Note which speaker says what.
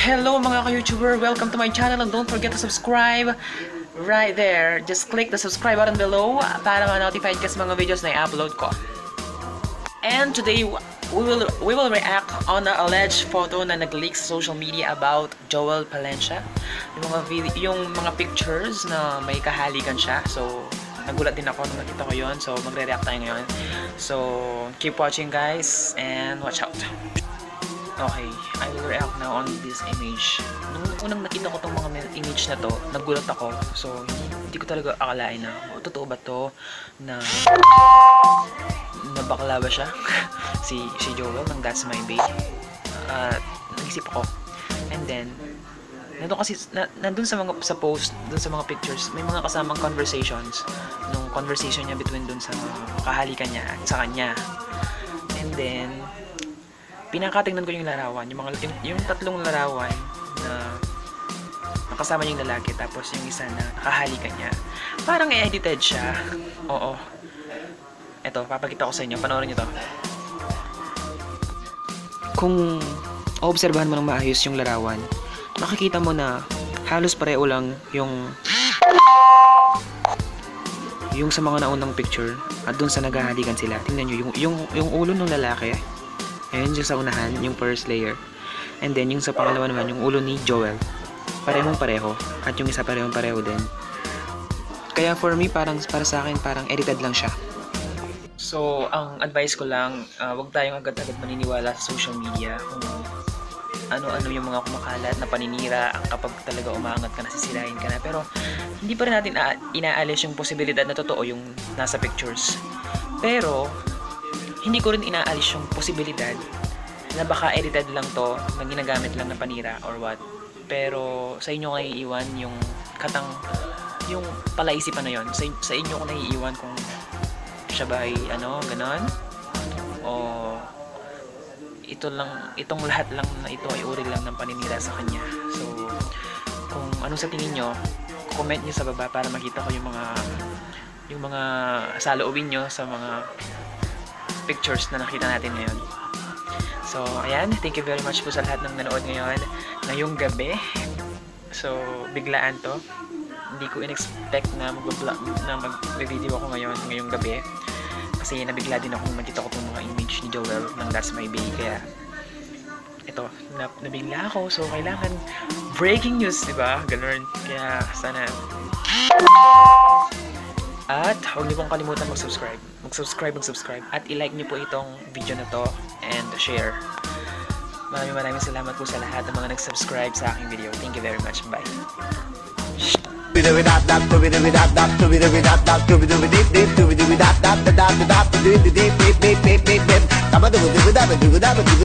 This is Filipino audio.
Speaker 1: Hello mga ka-YouTuber! Welcome to my channel and don't forget to subscribe right there. Just click the subscribe button below para ma-notified ka sa mga videos na i-upload ko. And today, we will react on the alleged photo na nag-leak sa social media about Joel Palencia. Yung mga pictures na may kahalikan siya. So, nagulat din ako nung nakita ko yun. So, magre-react tayo ngayon. So, keep watching guys and watch out. Okay, I will react now on this image. Nung unang nakita ko tong mga image na to, nagulat ako. So, hindi ko talaga akalain na, totoo ba to na bakla ba siya? si Joel ng That's My Babe. Nag-isip ako. And then, nandun sa post, dun sa mga pictures, may mga kasamang conversations. Nung conversation niya between dun sa kahalikan niya at sa kanya. And then, pinakatingnan ko yung larawan, yung tatlong larawan na nakasama niya yung lalaki, tapos yung isa na nakahalikan niya. Parang edited siya. Oo. Eto, papakita ko sa inyo. Panoorin niyo to. Kung obserbahan mo ng maayos yung larawan, makikita mo na halos pareho lang yung sa mga naunang picture at dun sa naghahalikan sila. Tingnan niyo yung ulo ng lalaki. Ayun yung sa unahan, yung first layer. And then yung sa pangalawa naman, yung ulo ni Joel. Parehong pareho. At yung isa parehong pareho din. Kaya for me, para sa akin, parang edited lang siya. So, ang advice ko lang, wag tayong agad-agad maniniwala sa social media kung ano-ano yung mga kumakalat na paninira kapag talaga umaangat ka na, sisilahin ka na. Pero hindi pa rin natin inaalis yung posibilidad na totoo yung nasa pictures. Pero hindi ko rin inaalis yung posibilidad na baka edited lang to, na ginagamit lang na panira or what. Pero sa inyo ko naiiwan yung yung palaisipan na yon. Sa inyo ko naiiwan kung siya ba ay ganon, o itong lahat lang na ito ay uri lang ng paninira sa kanya. So kung ano sa tingin nyo, comment nyo sa baba para makita ko yung mga saloobin nyo sa mga pictures na nakita natin ngayon. So, ayan. Thank you very much po sa lahat ng nanood ngayong gabi. So, biglaan to. Hindi ko in-expect na mag-video ako ngayong gabi. Kasi nabigla din ako nung nakita ko itong mga image ni Joel ng That's My Babe. Kaya, ito, nabigla ako. So, kailangan breaking news, diba? Ganun. Kaya, sana. At huwag niyo pong kalimutan mag-subscribe. At i-like niyo po itong video na to and share. Maraming salamat po sa lahat ng mga nag-subscribe sa aking video. Thank you very much. Bye.